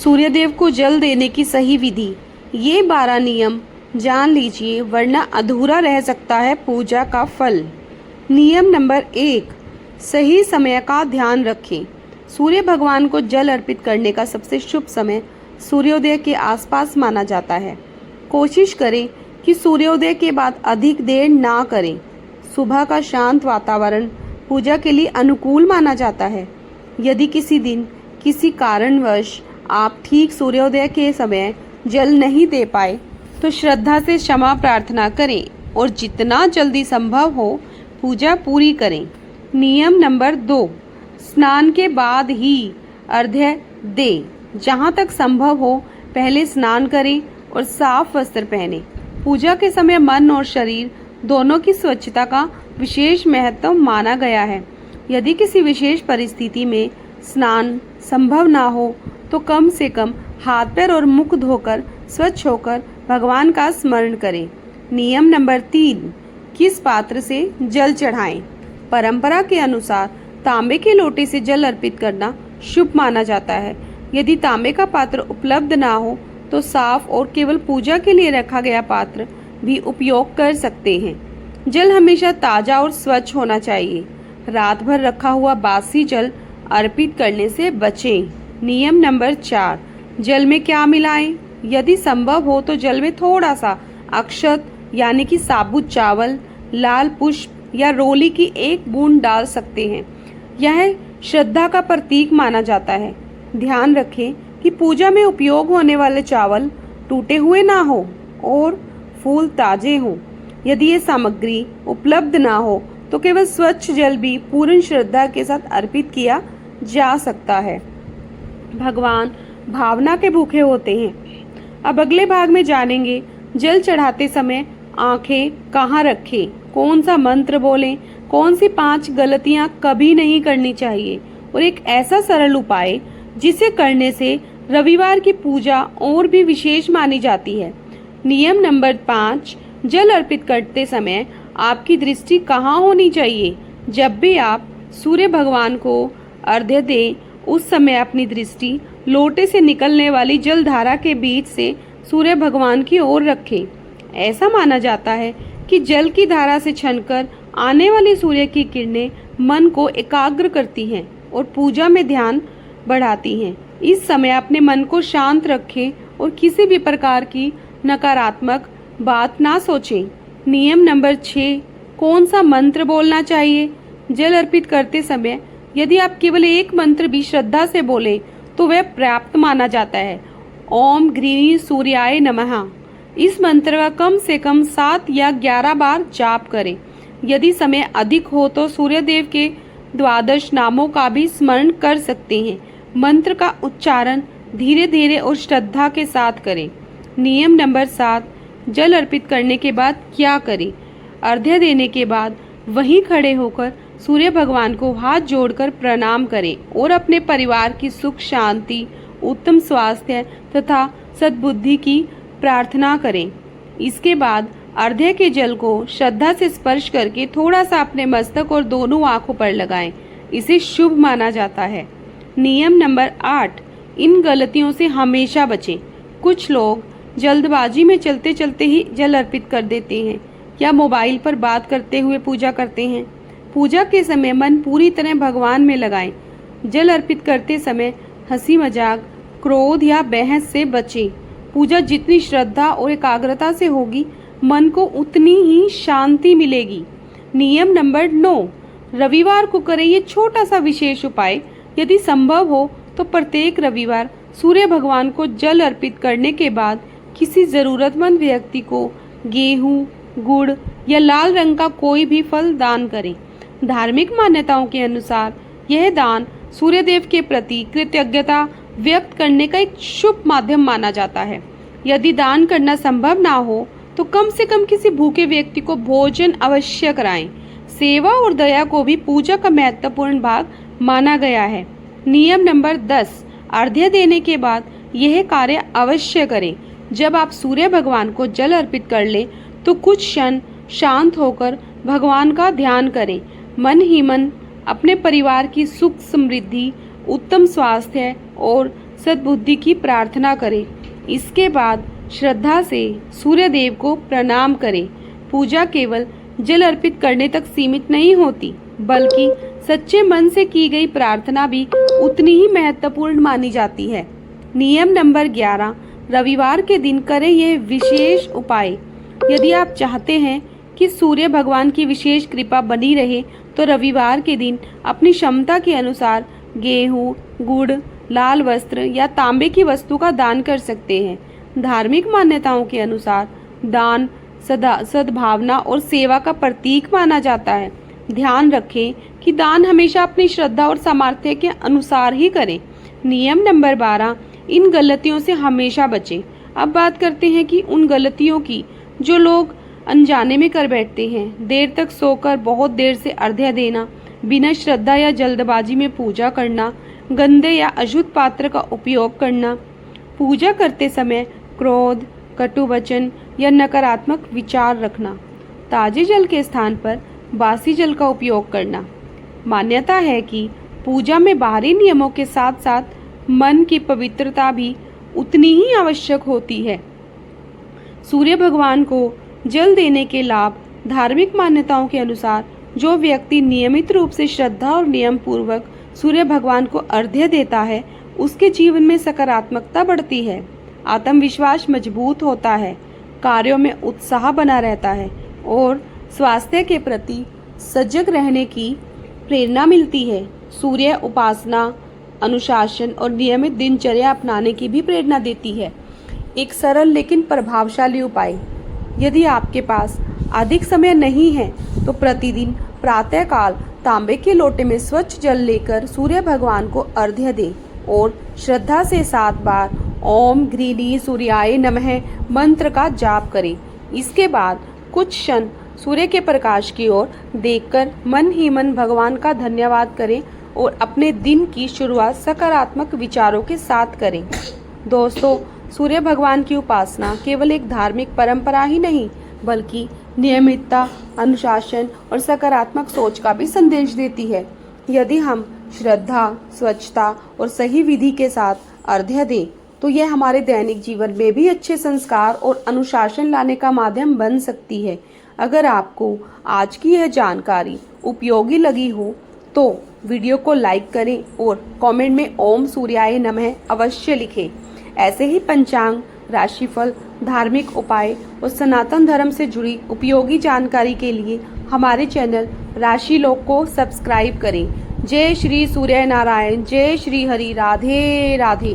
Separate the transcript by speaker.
Speaker 1: सूर्यदेव को जल देने की सही विधि। ये 12 नियम जान लीजिए, वरना अधूरा रह सकता है पूजा का फल। नियम नंबर 1, सही समय का ध्यान रखें। सूर्य भगवान को जल अर्पित करने का सबसे शुभ समय सूर्योदय के आसपास माना जाता है। कोशिश करें कि सूर्योदय के बाद अधिक देर ना करें। सुबह का शांत वातावरण पूजा के लिए अनुकूल माना जाता है। यदि किसी दिन किसी कारणवश आप ठीक सूर्योदय के समय जल नहीं दे पाए तो श्रद्धा से क्षमा प्रार्थना करें और जितना जल्दी संभव हो पूजा पूरी करें। नियम नंबर 2, स्नान के बाद ही अर्घ्य दें। जहाँ तक संभव हो पहले स्नान करें और साफ वस्त्र पहनें। पूजा के समय मन और शरीर दोनों की स्वच्छता का विशेष महत्व माना गया है। यदि किसी विशेष परिस्थिति में स्नान संभव ना हो तो कम से कम हाथ पैर और मुख धोकर स्वच्छ होकर भगवान का स्मरण करें। नियम नंबर 3, किस पात्र से जल चढ़ाएं। परंपरा के अनुसार तांबे के लोटे से जल अर्पित करना शुभ माना जाता है। यदि तांबे का पात्र उपलब्ध ना हो तो साफ और केवल पूजा के लिए रखा गया पात्र भी उपयोग कर सकते हैं। जल हमेशा ताज़ा और स्वच्छ होना चाहिए। रात भर रखा हुआ बासी जल अर्पित करने से बचें। नियम नंबर 4, जल में क्या मिलाएं। यदि संभव हो तो जल में थोड़ा सा अक्षत यानी कि साबुत चावल, लाल पुष्प या रोली की एक बूंद डाल सकते हैं। यह श्रद्धा का प्रतीक माना जाता है। ध्यान रखें कि पूजा में उपयोग होने वाले चावल टूटे हुए ना हो और फूल ताजे हों। यदि ये सामग्री उपलब्ध ना हो तो केवल स्वच्छ जल भी पूर्ण श्रद्धा के साथ अर्पित किया जा सकता है। भगवान भावना के भूखे होते हैं। अब अगले भाग में जानेंगे जल चढ़ाते समय आंखें कहाँ रखें, कौन सा मंत्र बोलें, कौन सी 5 गलतियां कभी नहीं करनी चाहिए और एक ऐसा सरल उपाय जिसे करने से रविवार की पूजा और भी विशेष मानी जाती है। नियम नंबर 5, जल अर्पित करते समय आपकी दृष्टि कहाँ होनी चाहिए। जब भी आप सूर्य भगवान को अर्घ्य दें उस समय अपनी दृष्टि लोटे से निकलने वाली जल धारा के बीच से सूर्य भगवान की ओर रखें। ऐसा माना जाता है कि जल की धारा से छनकर आने वाली सूर्य की किरणें मन को एकाग्र करती हैं और पूजा में ध्यान बढ़ाती हैं। इस समय अपने मन को शांत रखें और किसी भी प्रकार की नकारात्मक बात ना सोचें। नियम नंबर 6, कौन सा मंत्र बोलना चाहिए। जल अर्पित करते समय यदि आप केवल एक मंत्र भी श्रद्धा से बोलें तो वह पर्याप्त माना जाता है। ओम ग्रीनी सूर्याय नमः। इस मंत्र का कम से कम 7 या 11 बार जाप करें। यदि समय अधिक हो तो सूर्यदेव के 12 नामों का भी स्मरण कर सकते हैं। मंत्र का उच्चारण धीरे धीरे और श्रद्धा के साथ करें। नियम नंबर 7, जल अर्पित करने के बाद क्या करें। अर्घ्य देने के बाद वहीं खड़े होकर सूर्य भगवान को हाथ जोड़कर प्रणाम करें और अपने परिवार की सुख शांति, उत्तम स्वास्थ्य तथा सद्बुद्धि की प्रार्थना करें। इसके बाद अर्घ्य के जल को श्रद्धा से स्पर्श करके थोड़ा सा अपने मस्तक और दोनों आंखों पर लगाएं। इसे शुभ माना जाता है। नियम नंबर 8, इन गलतियों से हमेशा बचें। कुछ लोग जल्दबाजी में चलते चलते ही जल अर्पित कर देते हैं या मोबाइल पर बात करते हुए पूजा करते हैं। पूजा के समय मन पूरी तरह भगवान में लगाएं। जल अर्पित करते समय हंसी मजाक, क्रोध या बहस से बचें। पूजा जितनी श्रद्धा और एकाग्रता से होगी मन को उतनी ही शांति मिलेगी। नियम नंबर 9, रविवार को करें ये छोटा सा विशेष उपाय। यदि संभव हो तो प्रत्येक रविवार सूर्य भगवान को जल अर्पित करने के बाद किसी जरूरतमंद व्यक्ति को गेहूं, गुड़ या लाल रंग का कोई भी फल दान करें। धार्मिक मान्यताओं के अनुसार यह दान सूर्यदेव के प्रति कृतज्ञता व्यक्त करने का एक शुभ माध्यम माना जाता है। यदि दान करना संभव ना हो तो कम से कम किसी भूखे व्यक्ति को भोजन अवश्य कराएं। सेवा और दया को भी पूजा का महत्वपूर्ण भाग माना गया है। नियम नंबर 10, अर्घ्य देने के बाद यह कार्य अवश्य करें। जब आप सूर्य भगवान को जल अर्पित कर लें तो कुछ क्षण शांत होकर भगवान का ध्यान करें। मन ही मन अपने परिवार की सुख समृद्धि, उत्तम स्वास्थ्य और सद्बुद्धि की प्रार्थना करें। इसके बाद श्रद्धा से सूर्य देव को प्रणाम करें। पूजा केवल जल अर्पित करने तक सीमित नहीं होती, बल्कि सच्चे मन से की गई प्रार्थना भी उतनी ही महत्वपूर्ण मानी जाती है। नियम नंबर 11, रविवार के दिन करें यह विशेष उपाय। यदि आप चाहते हैं कि सूर्य भगवान की विशेष कृपा बनी रहे, तो रविवार के दिन अपनी क्षमता के अनुसार गेहूं, गुड़, लाल वस्त्र या तांबे की वस्तु का दान कर सकते हैं। धार्मिक मान्यताओं के अनुसार दान सद्भावना और सेवा का प्रतीक माना जाता है। ध्यान रखें कि दान हमेशा अपनी श्रद्धा और सामर्थ्य के अनुसार ही करें। नियम नंबर 12, इन गलतियों से हमेशा बचें। अब बात करते हैं कि उन गलतियों की जो लोग अनजाने में कर बैठते हैं। देर तक सोकर बहुत देर से अर्घ्य देना, बिना श्रद्धा या जल्दबाजी में पूजा करना, गंदे या अशुद्ध पात्र का उपयोग करना, पूजा करते समय क्रोध, कटु वचन या नकारात्मक विचार रखना, ताजे जल के स्थान पर बासी जल का उपयोग करना। मान्यता है कि पूजा में बाहरी नियमों के साथ साथ मन की पवित्रता भी उतनी ही आवश्यक होती है। सूर्य भगवान को जल देने के लाभ। धार्मिक मान्यताओं के अनुसार जो व्यक्ति नियमित रूप से श्रद्धा और नियम पूर्वक सूर्य भगवान को अर्घ्य देता है, उसके जीवन में सकारात्मकता बढ़ती है, आत्मविश्वास मजबूत होता है, कार्यों में उत्साह बना रहता है और स्वास्थ्य के प्रति सजग रहने की प्रेरणा मिलती है। सूर्य उपासना, अनुशासन और नियमित दिनचर्या अपनाने की भी प्रेरणा देती है। एक सरल लेकिन प्रभावशाली उपाय। यदि आपके पास अधिक समय नहीं है तो प्रतिदिन प्रातःकाल तांबे के लोटे में स्वच्छ जल लेकर सूर्य भगवान को अर्घ्य दें और श्रद्धा से 7 बार ओम घ्रीनी सूर्याय नमः मंत्र का जाप करें। इसके बाद कुछ क्षण सूर्य के प्रकाश की ओर देखकर मन ही मन भगवान का धन्यवाद करें और अपने दिन की शुरुआत सकारात्मक विचारों के साथ करें। दोस्तों, सूर्य भगवान की उपासना केवल एक धार्मिक परंपरा ही नहीं, बल्कि नियमितता, अनुशासन और सकारात्मक सोच का भी संदेश देती है। यदि हम श्रद्धा, स्वच्छता और सही विधि के साथ अर्घ्य दें, तो यह हमारे दैनिक जीवन में भी अच्छे संस्कार और अनुशासन लाने का माध्यम बन सकती है। अगर आपको आज की यह जानकारी उपयोगी लगी हो तो वीडियो को लाइक करें और कमेंट में ओम सूर्याय नमः अवश्य लिखें। ऐसे ही पंचांग, राशिफल, धार्मिक उपाय और सनातन धर्म से जुड़ी उपयोगी जानकारी के लिए हमारे चैनल राशि लोक को सब्सक्राइब करें। जय श्री सूर्य नारायण, जय श्री हरि, राधे राधे।